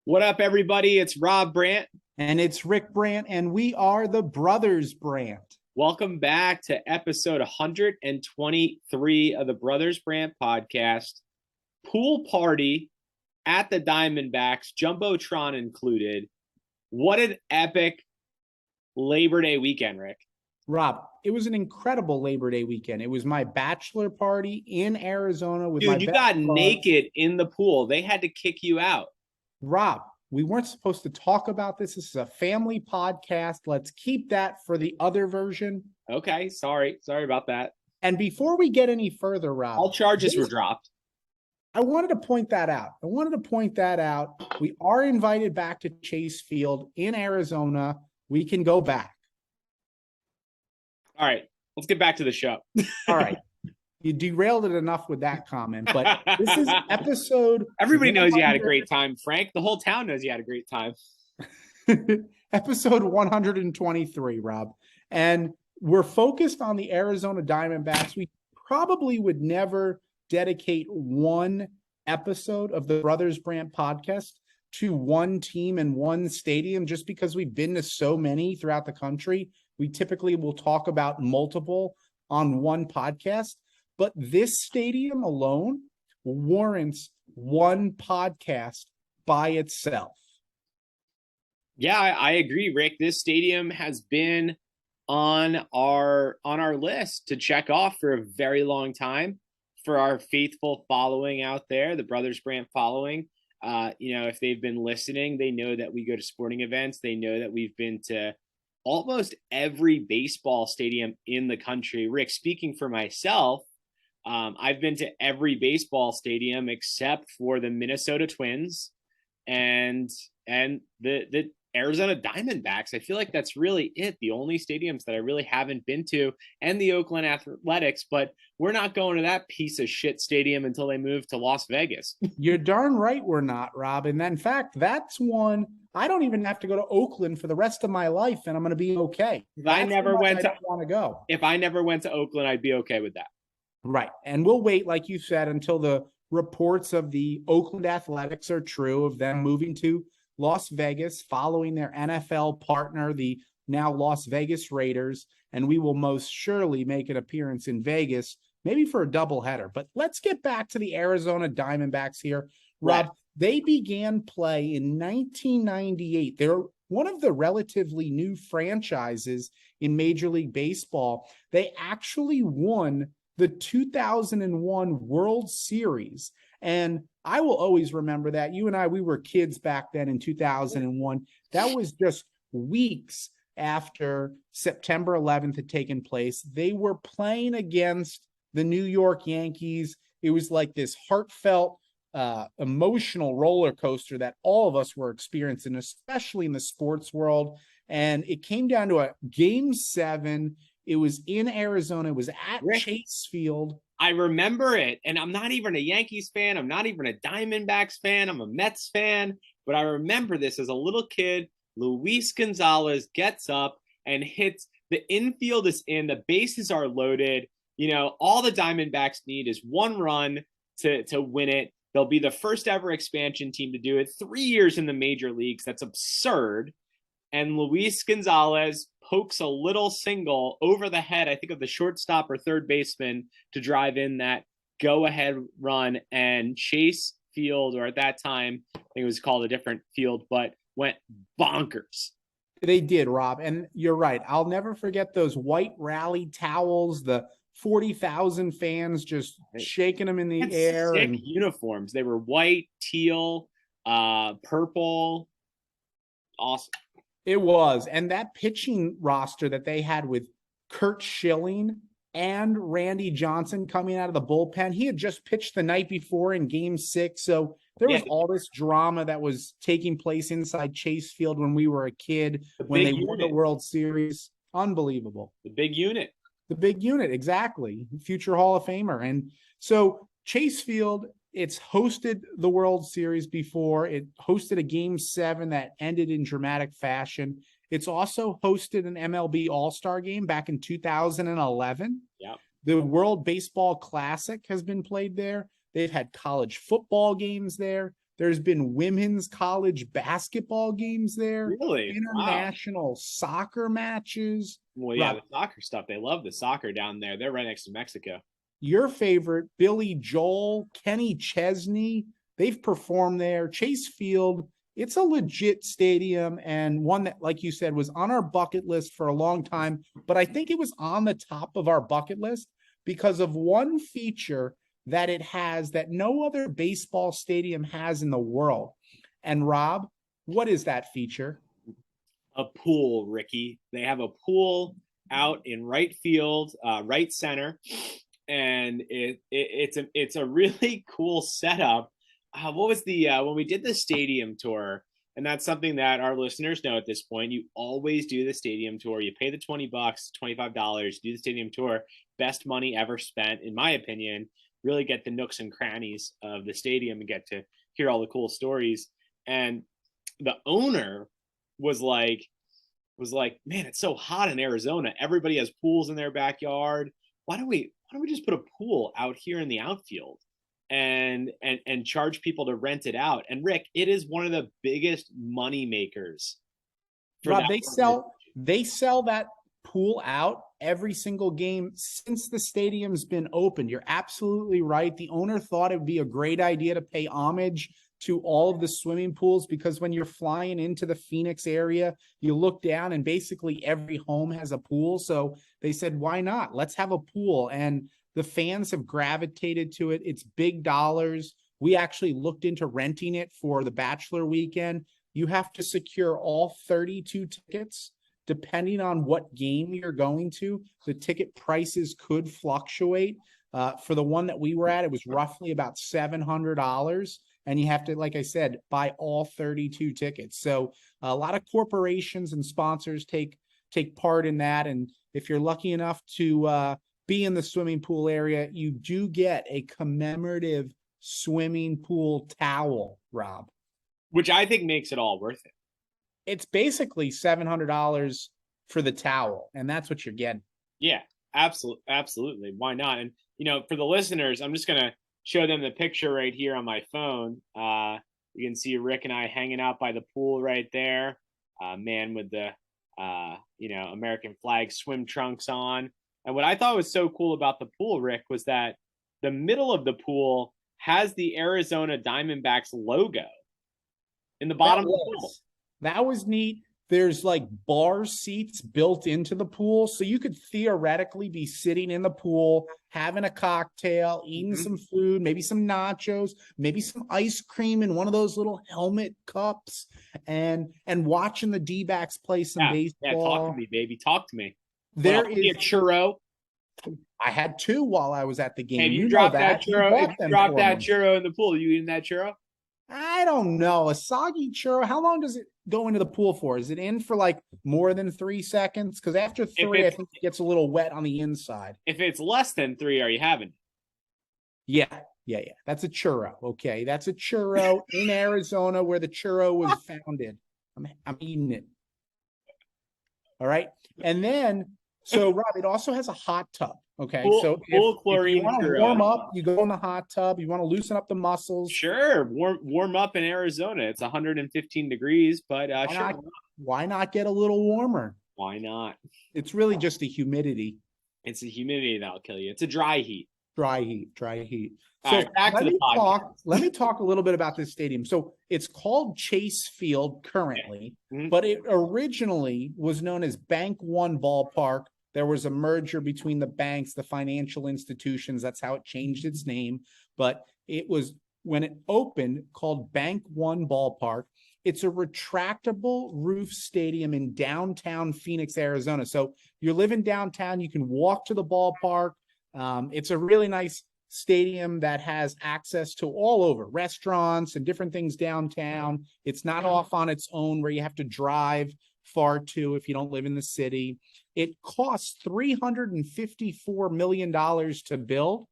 What up, everybody? It's Rob Brandt. And it's Rick Brandt, and we are the Brothers Brandt. Welcome back to episode 123 of the Brothers Brandt podcast. Pool party at the Diamondbacks, Jumbotron included. What an epic Labor Day weekend, Rick. Rob, it was an incredible Labor Day weekend. It was my bachelor party in Arizona with my Dude, you best got bud. naked in the pool. They had to kick you out. Rob, we weren't supposed to talk about this. This is a family podcast. Let's keep that for the other version. Okay, sorry about that. And before we get any further, Rob, all charges were dropped. I wanted to point that out. We are invited back to Chase Field in Arizona. We can go back. All right, let's get back to the show. All right. You derailed it enough with that comment, but this is episode. Everybody knows you had a great time, Frank. The whole town knows you had a great time. Episode 123, Rob. And we're focused on the Arizona Diamondbacks. We probably would never dedicate one episode of the Brothers Brandt podcast to one team and one stadium just because we've been to so many throughout the country. We typically will talk about multiple on one podcast, but this stadium alone warrants one podcast by itself. Yeah, I agree, Rick. This stadium has been on our list to check off for a very long time for our faithful following out there, the Brothers Brandt following. If they've been listening, they know that we go to sporting events. They know that we've been to almost every baseball stadium in the country. Rick, speaking for myself, I've been to every baseball stadium except for the Minnesota Twins and the Arizona Diamondbacks. I feel like that's really it. The only stadiums that I really haven't been to, and the Oakland Athletics, but we're not going to that piece of shit stadium until they move to Las Vegas. You're darn right we're not, Rob. And in fact, that's one I don't even have to go to Oakland for the rest of my life, and I'm going to be okay. If I never went to Oakland, I'd be okay with that. Right. And we'll wait, like you said, until the reports of the Oakland Athletics are true, of them moving to Las Vegas, following their NFL partner, the now Las Vegas Raiders, and we will most surely make an appearance in Vegas, maybe for a doubleheader. But let's get back to the Arizona Diamondbacks here. Rob, They began play in 1998. They're one of the relatively new franchises in Major League Baseball. They actually won the 2001 World Series. And I will always remember that. You and I, we were kids back then in 2001. That was just weeks after September 11th had taken place. They were playing against the New York Yankees. It was like this heartfelt, emotional roller coaster that all of us were experiencing, especially in the sports world. And it came down to a Game 7. It was in Arizona. It was at Chase Field. I remember it. And I'm not even a Yankees fan. I'm not even a Diamondbacks fan. I'm a Mets fan. But I remember this as a little kid. Luis Gonzalez gets up and hits. The infield is in. The bases are loaded. All the Diamondbacks need is one run to win it. They'll be the first ever expansion team to do it. 3 years in the major leagues. That's absurd. And Luis Gonzalez pokes a little single over the head, I think, of the shortstop or third baseman to drive in that go-ahead run. And Chase Field, or at that time, I think it was called a different field, but went bonkers. They did, Rob. And you're right. I'll never forget those white rally towels, the 40,000 fans just shaking them in the air. Sick and uniforms. They were white, teal, purple. Awesome. It was. And that pitching roster that they had with Curt Schilling and Randy Johnson coming out of the bullpen, he had just pitched the night before in Game 6. So there was all this drama that was taking place inside Chase Field when we were a kid, when they won the World Series. Unbelievable. The big unit. The big unit, exactly. Future Hall of Famer. And so Chase Field, it's hosted the World Series before. It hosted a Game 7 that ended in dramatic fashion. It's also hosted an MLB All-Star Game back in 2011. Yeah. The World Baseball Classic has been played there. They've had college football games there. There's been women's college basketball games there, Really? Wow. international soccer matches. Well, yeah, Rob, the soccer stuff. They love the soccer down there. They're right next to Mexico. your favorite, Billy Joel, Kenny Chesney, they've performed there. Chase Field, it's a legit stadium and one that, like you said, was on our bucket list for a long time. But I think it was on the top of our bucket list because of one feature that it has that no other baseball stadium has in the world. And Rob, what is that feature? A pool, Ricky. They have a pool out in right field, right center, and it's a really cool setup. What was the when we did the stadium tour? And that's something that our listeners know at this point. You always do the stadium tour. You pay the $20, $25, do the stadium tour. Best money ever spent, in my opinion. Really get the nooks and crannies of the stadium and get to hear all the cool stories. And the owner was like, man, it's so hot in Arizona. Everybody has pools in their backyard. Why don't we just put a pool out here in the outfield and charge people to rent it out? And Rick, it is one of the biggest money makers for Rob, that. they sell that pool out every single game since the stadium's been opened. You're absolutely right. The owner thought it would be a great idea to pay homage to all of the swimming pools because when you're flying into the Phoenix area, you look down and basically every home has a pool. So they said, why not? Let's have a pool. And the fans have gravitated to it. It's big dollars. We actually looked into renting it for the Bachelor weekend. You have to secure all 32 tickets. Depending on what game you're going to, the ticket prices could fluctuate. For the one that we were at, it was roughly about $700. And you have to, like I said, buy all 32 tickets. So a lot of corporations and sponsors take part in that. And if you're lucky enough to be in the swimming pool area, you do get a commemorative swimming pool towel, Rob. Which I think makes it all worth it. It's basically $700 for the towel, and that's what you're getting. Yeah, absolutely. Why not? And for the listeners, I'm just gonna show them the picture right here on my phone. You can see Rick and I hanging out by the pool right there. Man with the American flag swim trunks on. And what I thought was so cool about the pool, Rick, was that the middle of the pool has the Arizona Diamondbacks logo in the bottom of the pool. That was neat. There's like bar seats built into the pool. So you could theoretically be sitting in the pool, having a cocktail, eating some food, maybe some nachos, maybe some ice cream in one of those little helmet cups and watching the D-backs play some baseball. Yeah, talk to me, baby. Talk to me. There is a churro. I had two while I was at the game. Hey, you dropped that churro. Drop that churro in the pool. Are you eating that churro? I don't know. A soggy churro, how long does it go into the pool for? Is it in for like more than 3 seconds? Because after 3, I think it gets a little wet on the inside. If it's less than 3, are you having it? Yeah. That's a churro. Okay. That's a churro in Arizona where the churro was founded. I'm eating it. All right. And then, so Rob, it also has a hot tub. Okay. So if you want to warm up, you go in the hot tub. You want to loosen up the muscles. Sure. Warm up in Arizona. It's 115 degrees, but why not get a little warmer? Why not? It's really just the humidity. It's the humidity that'll kill you. It's a dry heat. Dry heat. So back to the podcast. Let me talk a little bit about this stadium. So it's called Chase Field currently, but it originally was known as Bank One Ballpark. There was a merger between the banks, the financial institutions. That's how it changed its name. But it was, when it opened, called Bank One Ballpark. It's a retractable roof stadium in downtown Phoenix, Arizona. So you're living downtown, you can walk to the ballpark. It's a really nice stadium that has access to all over restaurants and different things downtown. It's not off on its own where you have to drive far to if you don't live in the city. It costs $354 million to build.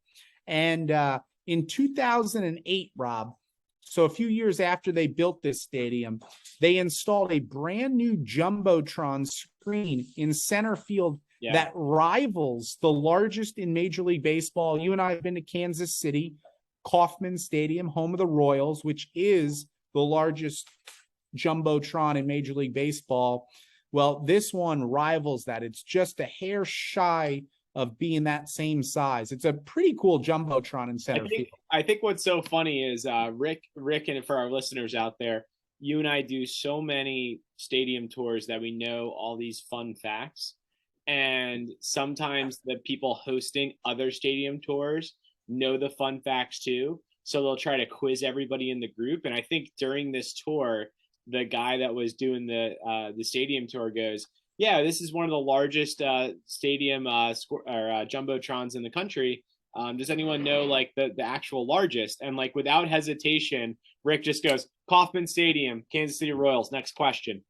And in 2008, Rob, so a few years after they built this stadium, they installed a brand new Jumbotron screen in center field that rivals the largest in Major League Baseball. You and I have been to Kansas City. Kauffman Stadium, home of the Royals, which is the largest Jumbotron in Major League Baseball. Well, this one rivals that. It's just a hair shy of being that same size. It's a pretty cool Jumbotron in center field. I think what's so funny is Rick, and for our listeners out there, you and I do so many stadium tours that we know all these fun facts. And sometimes the people hosting other stadium tours know the fun facts too. So they'll try to quiz everybody in the group. And I think during this tour, the guy that was doing the stadium tour goes, yeah, this is one of the largest stadium Jumbotrons in the country. Does anyone know like the actual largest? And like without hesitation, Rick just goes, Kauffman Stadium, Kansas City Royals. Next question.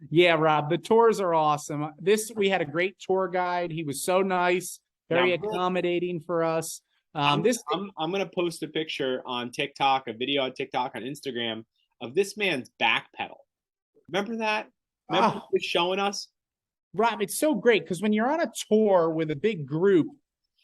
Yeah, Rob, the tours are awesome. We had a great tour guide. He was so nice, very accommodating for us. I'm going to post a picture on TikTok, a video on TikTok, on Instagram of this man's back pedal. Remember that? Remember he was showing us? Rob, it's so great because when you're on a tour with a big group,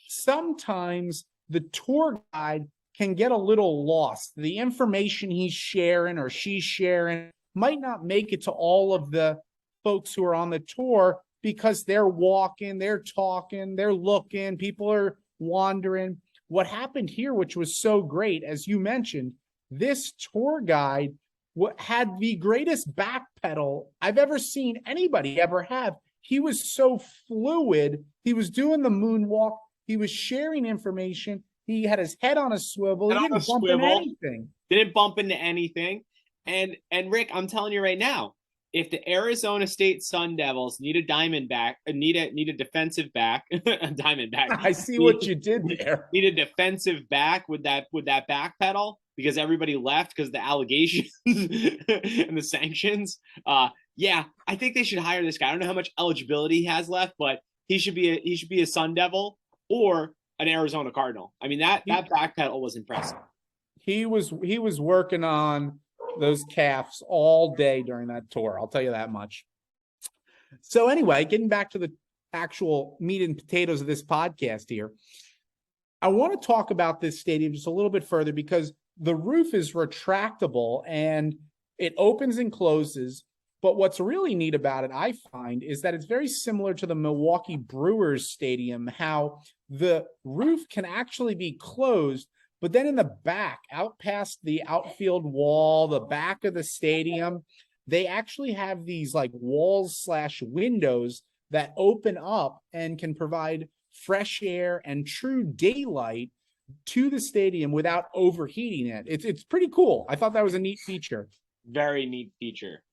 sometimes the tour guide can get a little lost. The information he's sharing or she's sharing might not make it to all of the folks who are on the tour because they're walking, they're talking, they're looking, people are wandering. What happened here, which was so great, as you mentioned, this tour guide had the greatest back pedal I've ever seen anybody ever have. He was so fluid. He was doing the moonwalk. He was sharing information. He had his head on a swivel. He didn't bump into anything. Didn't bump into anything. And Rick, I'm telling you right now, if the Arizona State Sun Devils need a Diamondback, need a defensive back, a Diamondback. I see what you did there. Need a defensive back with that back pedal because everybody left because of the allegations and the sanctions. Yeah, I think they should hire this guy. I don't know how much eligibility he has left, but he should be a Sun Devil or an Arizona Cardinal. I mean that back pedal was impressive. He was working on those calves all day during that tour. I'll tell you that much. So anyway, getting back to the actual meat and potatoes of this podcast here, I want to talk about this stadium just a little bit further because the roof is retractable and it opens and closes. But what's really neat about it, I find, is that it's very similar to the Milwaukee Brewers Stadium, how the roof can actually be closed, but then in the back, out past the outfield wall, the back of the stadium, they actually have these like walls/windows that open up and can provide fresh air and true daylight to the stadium without overheating it. It's pretty cool. I thought that was a neat feature. Very neat feature.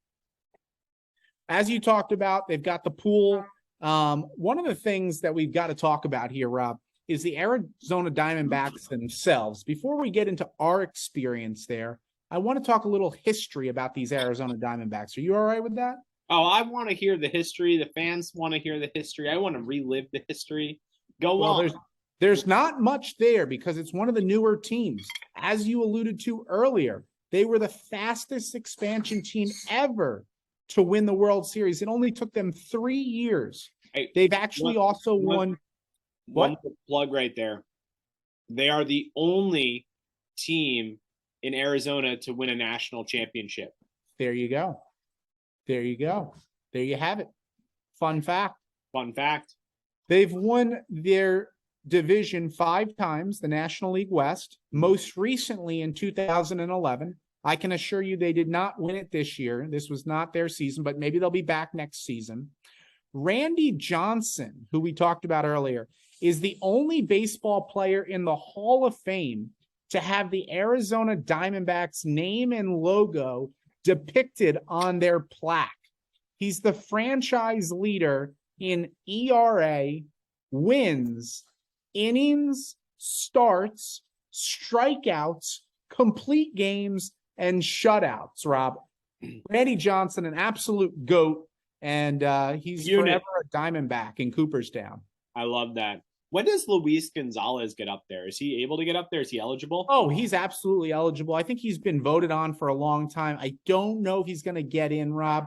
As you talked about, they've got the pool. One of the things that we've got to talk about here, Rob, is the Arizona Diamondbacks themselves. Before we get into our experience there, I want to talk a little history about these Arizona Diamondbacks. Are you all right with that? Oh, I want to hear the history. The fans want to hear the history. I want to relive the history. Go on. There's not much there because it's one of the newer teams. As you alluded to earlier, they were the fastest expansion team ever to win the World Series. It only took them 3 years. They've actually also won. One plug right there. They are the only team in Arizona to win a national championship. There you go. There you go. There you have it. Fun fact. Fun fact. They've won their division 5 times, the National League West, most recently in 2011. I can assure you they did not win it this year. This was not their season, but maybe they'll be back next season. Randy Johnson, who we talked about earlier, is the only baseball player in the Hall of Fame to have the Arizona Diamondbacks name and logo depicted on their plaque. He's the franchise leader in ERA, wins, innings, starts, strikeouts, complete games, and shutouts, Rob. Randy Johnson, an absolute GOAT, and he's forever a Diamondback in Cooperstown. I love that. When does Luis Gonzalez get up there? Is he able to get up there? Is he eligible? Oh, he's absolutely eligible. I think he's been voted on for a long time. I don't know if he's going to get in, Rob.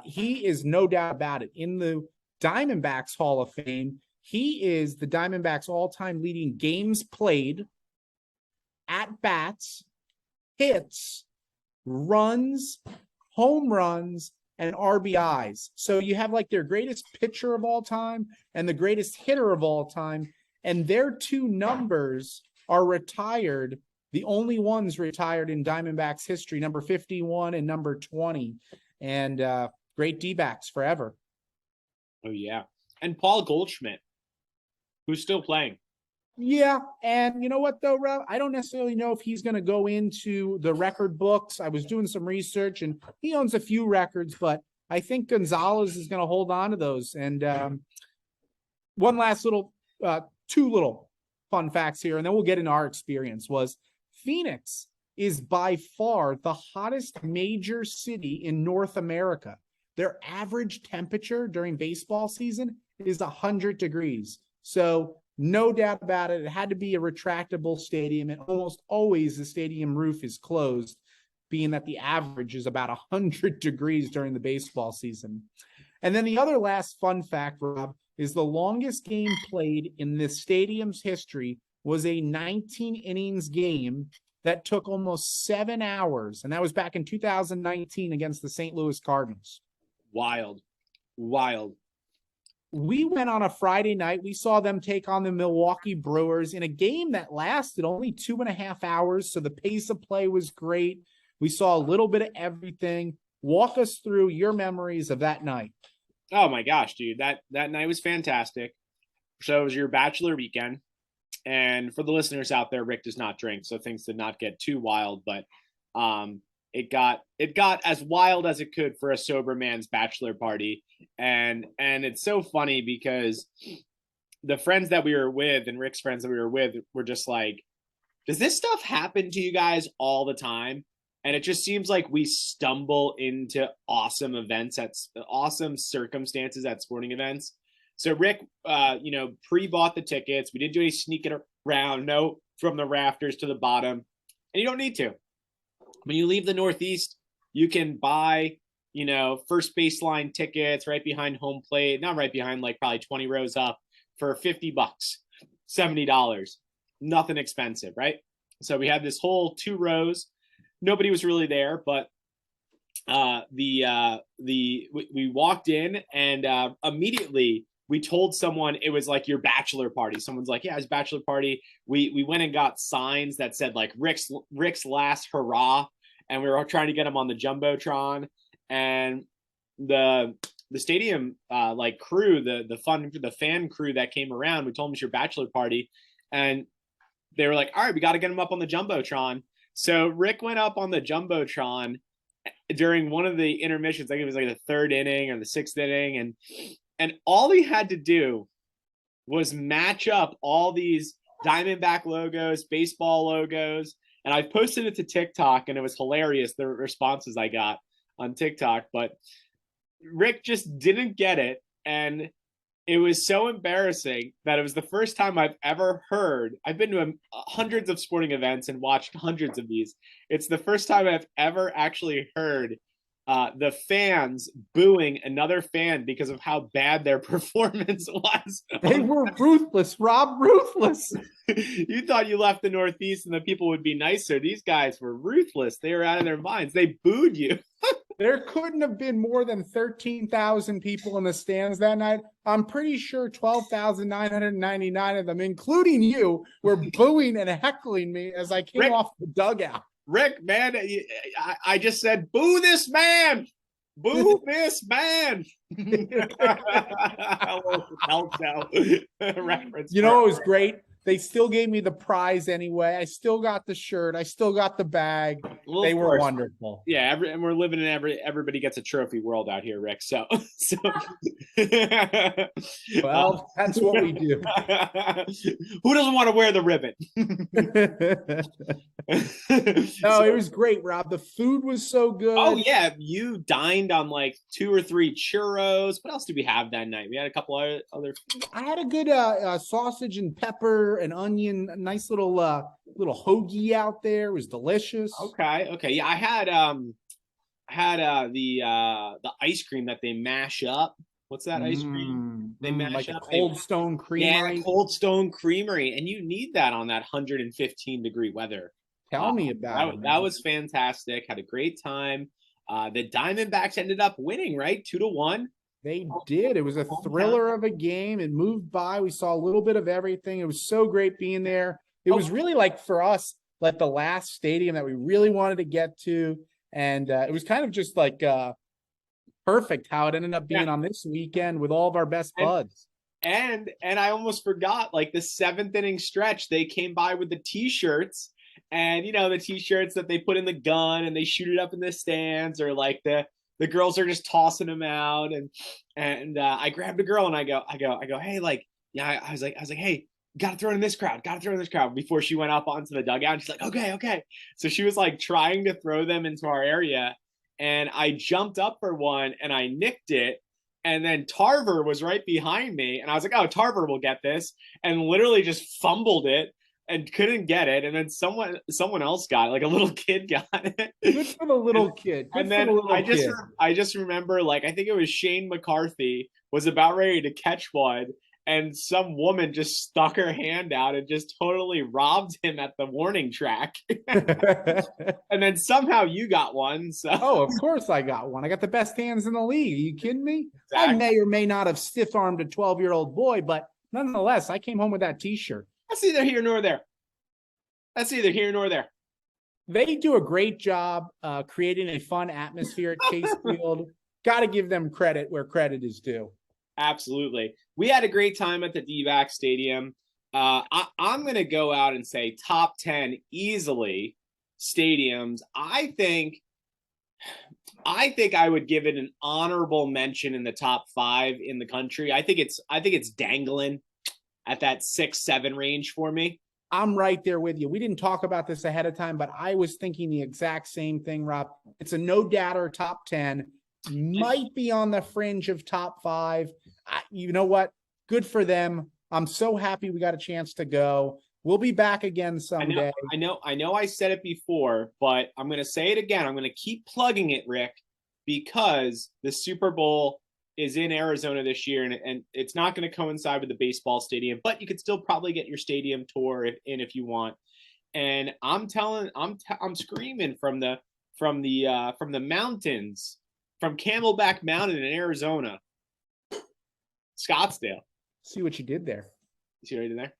He is no doubt about it. In the Diamondbacks Hall of Fame, He is the Diamondbacks all-time leading games played, at-bats, hits, runs, home runs, and RBIs. So you have like their greatest pitcher of all time and the greatest hitter of all time, and their two numbers are retired, the only ones retired in Diamondbacks history, number 51 and number 20. And great D-backs forever. Oh, yeah. And Paul Goldschmidt, who's still playing. Yeah, and you know what, though, Rob? I don't necessarily know if he's going to go into the record books. I was doing some research, and he owns a few records, but I think Gonzalez is going to hold on to those. And one last little, two little fun facts here, and then we'll get into our experience, was Phoenix is by far the hottest major city in North America. Their average temperature during baseball season is 100 degrees. So no doubt about it, it had to be a retractable stadium, and almost always the stadium roof is closed, being that the average is about 100 degrees during the baseball season. And then the other last fun fact, Rob, is the longest game played in this stadium's history was a 19 innings game that took almost 7 hours, and that was back in 2019 against the St. Louis Cardinals. Wild. We went on a Friday night. We saw them take on the Milwaukee Brewers in a game that lasted only 2.5 hours. So the pace of play was great. We saw a little bit of everything. Walk us through your memories of that night. Oh my gosh, dude. That night was fantastic. So it was your bachelor weekend. And for the listeners out there, Rick does not drink, so things did not get too wild, but it got as wild as it could for a sober man's bachelor party. And it's so funny because the friends that we were with and Rick's friends that we were with were just like, does this stuff happen to you guys all the time? And it just seems like we stumble into awesome events awesome circumstances at sporting events. So Rick, pre-bought the tickets. We didn't do any sneaking around, no from the rafters to the bottom. And you don't need to. When you leave the Northeast, you can buy, first baseline tickets right behind home plate, not right behind, like probably 20 rows up for $50, $70. Nothing expensive, right? So we had this whole 2 rows. Nobody was really there, but we walked in and immediately we told someone it was like your bachelor party. Someone's like, yeah, it's bachelor party. We went and got signs that said like Rick's last hurrah. And we were trying to get them on the Jumbotron, and the stadium crew, the fan crew that came around, we told them it's your bachelor party, and they were like, all right, we got to get them up on the Jumbotron. So Rick went up on the Jumbotron during one of the intermissions. I think it was like the 3rd inning or the 6th inning, and all he had to do was match up all these Diamondback logos, baseball logos. And I posted it to TikTok, and it was hilarious, the responses I got on TikTok. But Rick just didn't get it, and it was so embarrassing that it was the first time I've ever heard. I've been to hundreds of sporting events and watched hundreds of these. It's the first time I've ever actually heard the fans booing another fan because of how bad their performance was. They were ruthless, Rob, ruthless. You thought you left the Northeast and the people would be nicer. These guys were ruthless. They were out of their minds. They booed you. There couldn't have been more than 13,000 people in the stands that night. I'm pretty sure 12,999 of them, including you, were booing and heckling me as I came off the dugout. Rick, man, I just said, boo this man. Boo this man. Reference. It was great. They still gave me the prize anyway. I still got the shirt. I still got the bag. Well, they were wonderful. Yeah, and we're living in everybody gets a trophy world out here, Rick. So well, that's what we do. Who doesn't want to wear the ribbon? No, it was great, Rob. The food was so good. Oh yeah, you dined on like 2 or 3 churros. What else did we have that night? We had a couple other. I had a good sausage and pepper and onion, a nice little hoagie out there. It was delicious. Okay. Yeah, I had the ice cream that they mash up. What's that ice cream they mash Like a up? Cold Stone Yeah, Creamery. Cold Stone Creamery, and you need that on that 115-degree weather. Tell me about it, That man. was fantastic. Had a great time. The Diamondbacks ended up winning, right? 2-1. They did. It was a Hometown. thriller of a game. It moved by. We saw a little bit of everything. It was so great being there. It Oh, was really like for us, like the last stadium that we really wanted to get to. And it was kind of just like perfect how it ended up yeah. being on this weekend with all of our best And buds. and I almost forgot, like the seventh inning stretch, they came by with the t-shirts, and the t-shirts that they put in the gun and they shoot it up in the stands, or like the girls are just tossing them out, and I grabbed a girl and I go, hey, like, yeah, I was like, hey, gotta throw it in this crowd, before she went up onto the dugout. And she's like, okay. So she was like trying to throw them into our area, and I jumped up for one and I nicked it. And then Tarver was right behind me, and I was like, "Oh, Tarver will get this," and literally just fumbled it and couldn't get it. And then someone else got it, like a little kid got it. Good for the little kid. Good And for the then little kid. I just remember, like, I think it was Shane McCarthy was about ready to catch one, and some woman just stuck her hand out and just totally robbed him at the warning track. And then somehow you got one. So Oh, of course I got one. I got the best hands in the league. Are you kidding me? I exactly. may or may not have stiff armed a 12-year-old boy, but nonetheless, I came home with that t-shirt. That's neither here nor there. That's neither here nor there. They do a great job creating a fun atmosphere at Chase Field. Got to give them credit where credit is due. Absolutely. We had a great time at the D-back Stadium. I'm going to go out and say top 10 easily stadiums. I think I would give it an honorable mention in the top 5 in the country. I think it's dangling at that 6-7 range for me. I'm right there with you. We didn't talk about this ahead of time, but I was thinking the exact same thing, Rob. It's a no doubter top 10. Might be on the fringe of top 5. You know what? Good for them. I'm so happy we got a chance to go. We'll be back again someday. I know I said it before, but I'm going to say it again. I'm going to keep plugging it, Rick, because the Super Bowl is in Arizona this year, and it's not going to coincide with the baseball stadium, but you could still probably get your stadium tour if you want. And I'm screaming from the mountains, from Camelback Mountain in Arizona, Scottsdale. See what you did there. You see what I did there?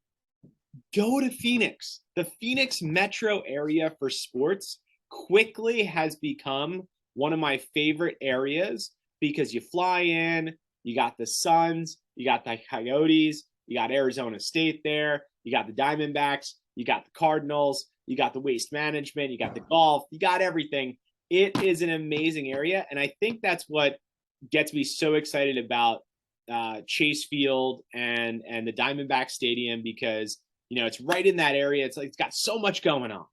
Go to Phoenix. The Phoenix metro area for sports quickly has become one of my favorite areas, because you fly in, you got the Suns, you got the Coyotes, you got Arizona State there, you got the Diamondbacks, you got the Cardinals, you got the Waste Management, you got the golf, you got everything. It is an amazing area, and I think that's what gets me so excited about Chase Field and the Diamondback Stadium, because it's right in that area. It's got so much going on.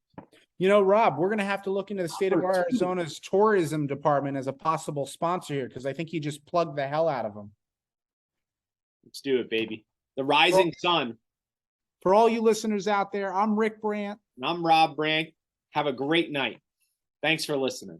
Rob, we're going to have to look into the state of Arizona's tourism department as a possible sponsor here, because I think you just plugged the hell out of them. Let's do it, baby. The rising sun. For all you listeners out there, I'm Rick Brandt. And I'm Rob Brandt. Have a great night. Thanks for listening.